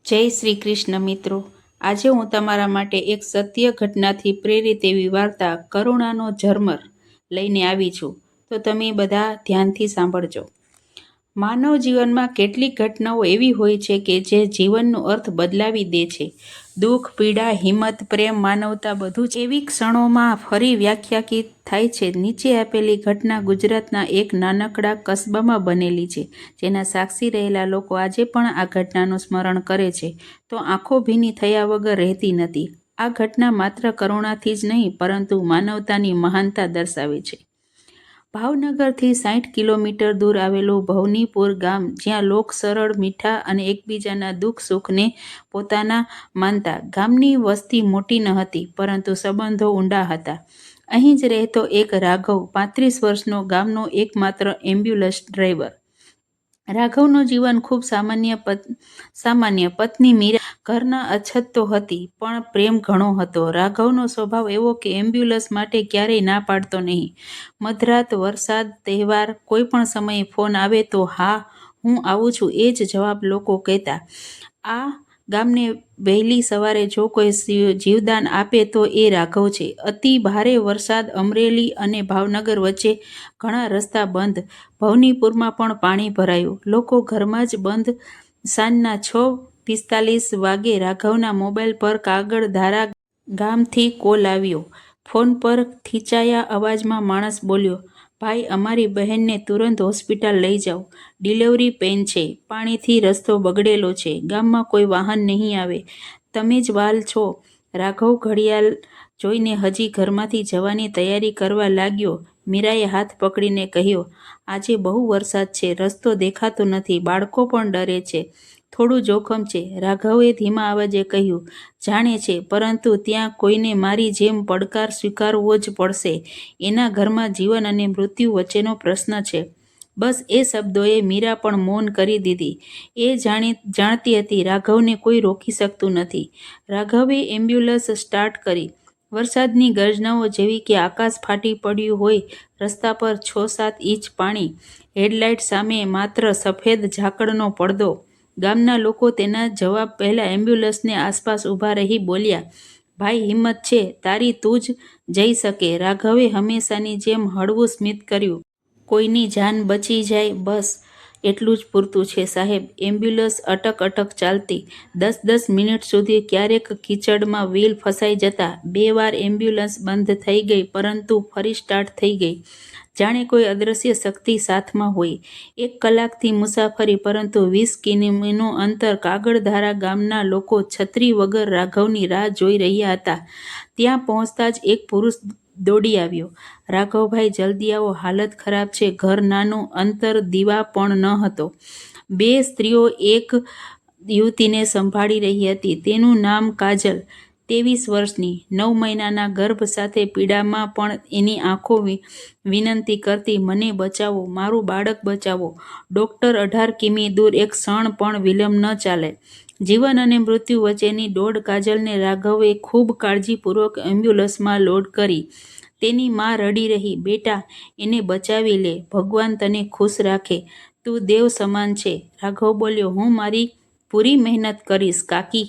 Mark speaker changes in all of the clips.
Speaker 1: જય શ્રી કૃષ્ણ મિત્રો, આજે હું તમારા માટે એક સત્ય ઘટનાથી પ્રેરિત એવી વાર્તા કરુણાનો ઝરમર લઈને આવી છું. તો તમે બધા ધ્યાનથી સાંભળજો. માનવ જીવનમાં કેટલીક ઘટનાઓ એવી હોય છે કે જે જીવનનો અર્થ બદલાવી દે છે. દુઃખ, પીડા, હિંમત, પ્રેમ, માનવતા બધું જ એવી ક્ષણોમાં ફરી વ્યાખ્યાયિત થાય છે. નીચે આપેલી ઘટના ગુજરાતના એક નાનકડા કસ્બામાં બનેલી છે, જેના સાક્ષી રહેલા લોકો આજે પણ આ ઘટનાનું સ્મરણ કરે છે તો આંખો ભીની થયા વગર રહેતી નથી. આ ઘટના માત્ર કરુણાથી જ નહીં પરંતુ માનવતાની મહાનતા દર્શાવે છે. ભાવનગરથી 60 કિલોમીટર દૂર આવેલું ભવનીપુર ગામ, જ્યાં લોક સરળ, મીઠા અને એકબીજાના દુઃખ સુખને પોતાના માનતા. ગામની વસ્તી મોટી ન હતી, પરંતુ સંબંધો ઊંડા હતા. અહીં જ રહેતો એક રાઘવ, 35 વર્ષનો, ગામનો એકમાત્ર એમ્બ્યુલન્સ ડ્રાઈવર. રાઘવનું જીવન ખૂબ સામાન્ય. પત્ની મીરા, ઘરના અછત તો હતી, પણ પ્રેમ ઘણો હતો. રાઘવનો સ્વભાવ એવો કે એમ્બ્યુલન્સ માટે ક્યારેય ના પાડતો નહીં. મધરાત, વરસાદ, તહેવાર, કોઈ પણ સમયે ફોન આવે તો હા, હું આવું છું એ જ જવાબ લોકો કહેતા. આ ગામને વહેલી સવારે જો કોઈ જીવદાન આપે તો એ રાઘવ છે. અતિ ભારે વરસાદ, અમરેલી અને ભાવનગર વચ્ચે ઘણા રસ્તા બંધ. ભવનીપુરમાં પણ પાણી ભરાયું. લોકો ઘરમાં જ બંધ. સાંજના 6:45 વાગે રાઘવના મોબાઈલ પર કાગળધારા ગામથી કોલ આવ્યો. ફોન પર ખીચાયા અવાજમાં માણસ બોલ્યો, ભાઈ, અમારી બહેનને તુરંત હોસ્પિટલ લઈ જાઓ. ડિલિવરી પેઇન છે. પાણીથી રસ્તો બગડેલો છે. ગામમાં કોઈ વાહન નહીં આવે. તમે જ વાલ છો. રાઘવ ઘડિયાળ જોઈને હજી ઘરમાંથી જવાની તૈયારી કરવા લાગ્યો. મીરાએ હાથ પકડીને કહ્યું, આજે બહુ વરસાદ છે, રસ્તો દેખાતો નથી, બાળકો પણ ડરે છે, થોડું જોખમ છે. રાઘવે ધીમા અવાજે કહ્યું, જાણે છે, પરંતુ ત્યાં કોઈને મારી જેમ પડકાર સ્વીકારવો જ પડશે. એના ઘરમાં જીવન અને મૃત્યુ વચ્ચેનો પ્રશ્ન છે. બસ એ શબ્દોએ મીરા પણ મૌન કરી દીધી. એ જાણતી હતી રાઘવને કોઈ રોકી શકતું નથી. રાઘવે એમ્બ્યુલન્સ સ્ટાર્ટ કરી. વરસાદની ગર્જનાઓ જેવી કે આકાશ ફાટી પડ્યું હોય. રસ્તા પર 6-7 ઇંચ પાણી. હેડલાઇટ સામે માત્ર સફેદ ઝાકળનો પડદો. ગામના લોકો તેના જવાબ પહેલા એમ્બ્યુલન્સની આસપાસ ઊભા રહી બોલ્યા, ભાઈ, હિંમત છે તારી, તું જ જઈ શકે. રાઘવે હંમેશાની જેમ હળવું સ્મિત કર્યું. કોઈની જાન બચી જાય, બસ એટલું જ પૂરતું છે સાહેબ. એમ્બ્યુલન્સ અટક ચાલતી. 10-10 મિનિટ સુધી. ક્યારેક કીચડમાં વ્હીલ ફસાઈ જતા. 2 વાર એમ્બ્યુલન્સ બંધ થઈ ગઈ, પરંતુ ફરી સ્ટાર્ટ થઈ ગઈ. જાણે કોઈ અદૃશ્ય શક્તિ સાથમાં હોય. 1 કલાકની મુસાફરી, પરંતુ 20 કિમીનું અંતર. કાગળધારા ગામના લોકો છત્રી વગર રાઘવની રાહ જોઈ રહ્યા હતા. ત્યાં પહોંચતા જ એક પુરુષ દોડી આવ્યો. રાઘવભાઈ, જલ્દી આવો, હાલત ખરાબ છે. ઘર નાનું, અંતર દીવા પણ ન હતો. 2 સ્ત્રીઓ એક યુવતીને સંભાળી રહી હતી. તેનું નામ કાજલ, 23 વર્ષની, 9 મહિનાના ગર્ભ સાથે પીડામાં પણ એની આંખો વિનંતી કરતી, મને બચાવો, મારું બાળક બચાવો. ડોક્ટર 18 કિમી દૂર. એક ક્ષણ પણ વિલંબ ન ચાલે. જીવન અને મૃત્યુ વચ્ચેની દોડ. કાજલને રાઘવે ખૂબ કાળજીપૂર્વક એમ્બ્યુલન્સમાં લોડ કરી. તેની મા રડી રહી, બેટા, એને બચાવી લે, ભગવાન તને ખુશ રાખે, તું દેવ સમાન છે. રાઘવ બોલ્યો, હું મારી પૂરી મહેનત કરીશ કાકી.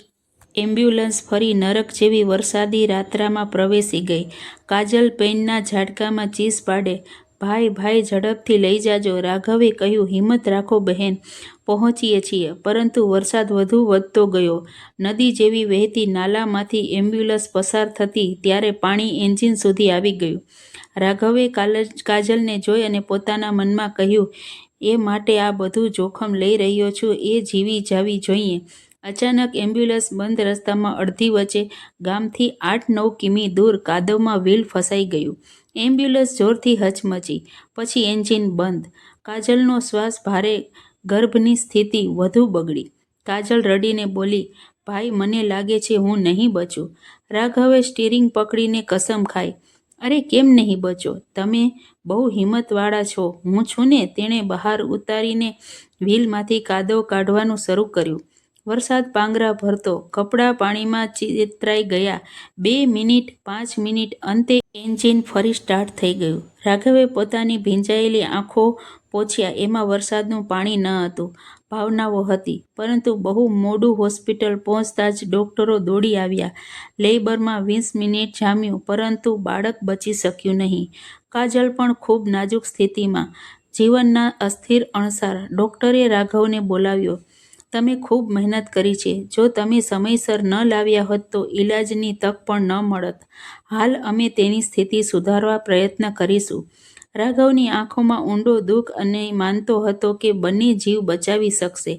Speaker 1: એમ્બ્યુલન્સ ફરી નરક જેવી વરસાદી રાત્રામાં પ્રવેશી ગઈ. કાજલ પેઇનના ઝાટકામાં ચીસ પાડે, ભાઈ, ઝડપથી લઈ જાજો. રાઘવે કહ્યું, હિંમત રાખો બહેન, પહોંચીએ છીએ. પરંતુ વરસાદ વધુ વધતો ગયો. નદી જેવી વહેતી નાલામાંથી એમ્બ્યુલન્સ પસાર થતી ત્યારે પાણી એન્જિન સુધી આવી ગયું. રાઘવે કાજલને જોઈ અને પોતાના મનમાં કહ્યું, એ માટે આ બધું જોખમ લઈ રહ્યો છું, એ જીવી જવી જોઈએ. અચાનક એમ્બ્યુલન્સ બંધ. રસ્તામાં અડધી વચ્ચે, ગામથી 8-9 કિમી દૂર, કાદવમાં વ્હીલ ફસાઈ ગયું. એમ્બ્યુલન્સ જોરથી હચમચી. પછી એન્જિન બંધ. કાજલનો શ્વાસ ભારે. ગર્ભની સ્થિતિ વધુ બગડી. કાજલ રડીને બોલી, ભાઈ, મને લાગે છે હું નહીં બચું. રાઘવે સ્ટીરિંગ પકડીને કસમ ખાઈ, અરે કેમ નહીં બચો? તમે બહુ હિંમતવાળા છો. હું છું ને. તેણે બહાર ઉતારીને વ્હીલમાંથી કાદવ કાઢવાનું શરૂ કર્યું. વરસાદ પાંગરા ભરતો. કપડાં પાણીમાં ચિતરાઈ ગયા. 2 મિનિટ, 5 મિનિટ, અંતે એન્જિન ફરી સ્ટાર્ટ થઈ ગયું. રાઘવે પોતાની ભીંજાયેલી આંખો પહોંચ્યા એમાં વરસાદનું પાણી ન હતું. ભાવનાઓ હતી, પરંતુ બહુ મોડું હોસ્પિટલ પહોંચતા જ ડોક્ટરો દોડી આવ્યા. લેબરમાં 20 મિનિટ જામ્યું, પરંતુ બાળક બચી શક્યું નહીં. કાજલ પણ ખૂબ નાજુક સ્થિતિમાં, જીવનના અસ્થિર અણસાર. ડોક્ટરે રાઘવને બોલાવ્યો. તમે ખૂબ મહેનત કરી છે. જો તમે સમયસર ન લાવ્યા હોત તો ઈલાજની તક પણ ન મળત. હાલ અમે તેની સ્થિતિ સુધારવા પ્રયત્ન કરીશું. રાઘવની આંખોમાં ઊંડો દુઃખ અને માનતો હતો કે બંને જીવ બચાવી શકશે.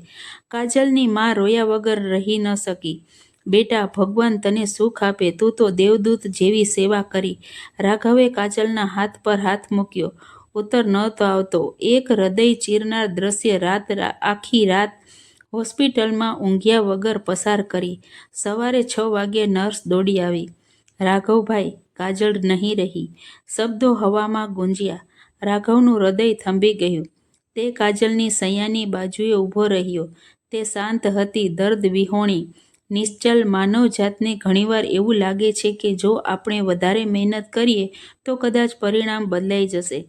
Speaker 1: કાજલની મા રોયા વગર રહી ન શકી. બેટા, ભગવાન તને સુખ આપે. તું તો દેવદૂત જેવી સેવા કરી. રાઘવે કાજલના હાથ પર હાથ મૂક્યો. ઉત્તર નહોતો આવતો. એક હૃદય ચીરનાર દ્રશ્ય આખી રાત હોસ્પિટલમાં ઊંઘ્યા વગર પસાર કરી. સવારે 6 વાગ્યે નર્સ દોડી આવી. રાઘવભાઈ, કાજલ નહીં રહી. શબ્દો હવામાં ગુંજ્યા. રાઘવનું હૃદય થંભી ગયું. તે કાજલની સૈયાની બાજુએ ઊભો રહ્યો. તે શાંત હતી, દર્દ વિહોણી, નિશ્ચલ. માનવજાતને ઘણીવાર એવું લાગે છે કે જો આપણે વધારે મહેનત કરીએ તો કદાચ પરિણામ બદલાઈ જશે,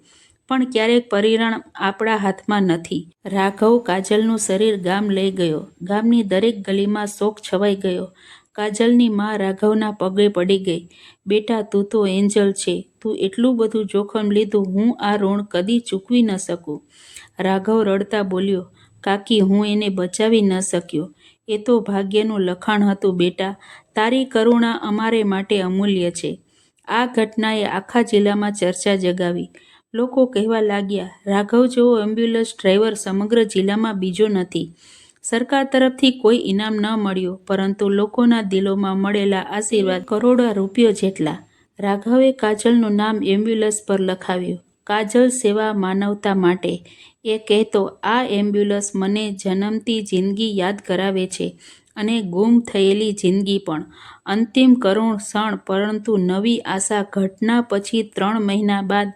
Speaker 1: પણ ક્યારેક પરિણામ આપણા હાથમાં નથી. રાઘવ કાજલનું શરીર ગામ લઈ ગયો. ગામની દરેક ગલીમાં શોક છવાઈ ગયો. કાજલની મા રાઘવના પગે પડી ગઈ. બેટા, તું તો એન્જલ છે. તું એટલું બધું જોખમ લીધું. હું આ ઋણ કદી ચૂકવી ન શકું. રાઘવ રડતા બોલ્યો. કાકી, હું એને બચાવી ન શક્યો. એ તો ભાગ્યનું લખાણ હતું બેટા. તારી કરુણા અમારે માટે અમૂલ્ય છે. આ ઘટનાએ આખા જિલ્લામાં ચર્ચા જગાવી. લોકો કહેવા લાગ્યા, રાઘવ જેવો એમ્બ્યુલન્સ ડ્રાઈવર સમગ્ર જિલ્લામાં બીજો નથી. સરકાર તરફથી કોઈ ઇનામ ન મળ્યું, પરંતુ લોકોના દિલોમાં મળેલા આશીર્વાદ કરોડો રૂપિયા જેટલા. રાઘવે કાજલનું નામ એમ્બ્યુલન્સ પર લખાવ્યું. કાજલ સેવા માનવતા માટે. એ કહેતો, આ એમ્બ્યુલન્સ મને જન્મતી જિંદગી યાદ કરાવે છે, અને ગુમ થયેલી જિંદગી પણ. અંતિમ કરુણ ક્ષણ, પરંતુ નવી આશા. ઘટના પછી 3 મહિના બાદ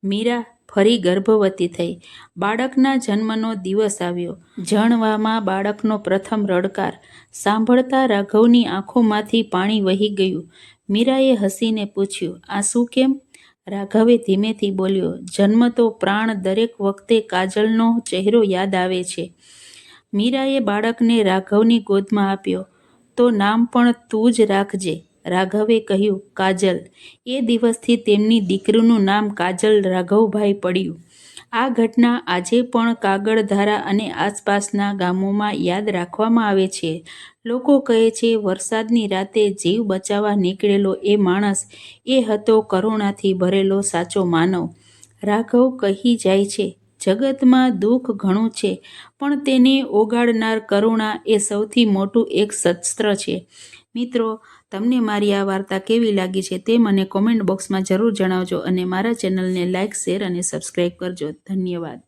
Speaker 1: મીરા ફરી ગર્ભવતી થઈ. બાળકના જન્મનો દિવસ આવ્યો. જણવામાં બાળકનો પ્રથમ રડકાર સાંભળતા રાઘવની આંખોમાંથી પાણી વહી ગયું. મીરાએ હસીને પૂછ્યું, આંસુ કેમ? રાઘવે ધીમેથી બોલ્યો, જન્મતો પ્રાણ દરેક વખતે કાજલનો ચહેરો યાદ આવે છે. મીરાએ બાળકને રાઘવની ગોદમાં આપ્યો. તો નામ પણ તું જ રાખજે. રાઘવે કહ્યું, કાજલ. એ દિવસથી તેમની દીકરીનું નામ કાજલ રાઘવભાઈ પડ્યું. આ ઘટના આજે પણ કાગળધારા અને આસપાસના ગામોમાં યાદ રાખવામાં આવે છે. લોકો કહે છે, વરસાદની રાતે જીવ બચાવવા નીકળેલો એ માણસ, એ હતો કરુણાથી ભરેલો સાચો માનવ. રાઘવ કહી જાય છે, જગતમાં દુઃખ ઘણું છે, પણ તેને ઓગાળનાર કરુણા એ સૌથી મોટું એક શસ્ત્ર છે. મિત્રો, તમને મારી આ વાર્તા કેવી લાગી છે તે મને કોમેન્ટ બોક્સમાં જરૂર જણાવજો, અને મારા ચેનલને લાઇક, શેર અને સબસ્ક્રાઈબ કરજો. ધન્યવાદ.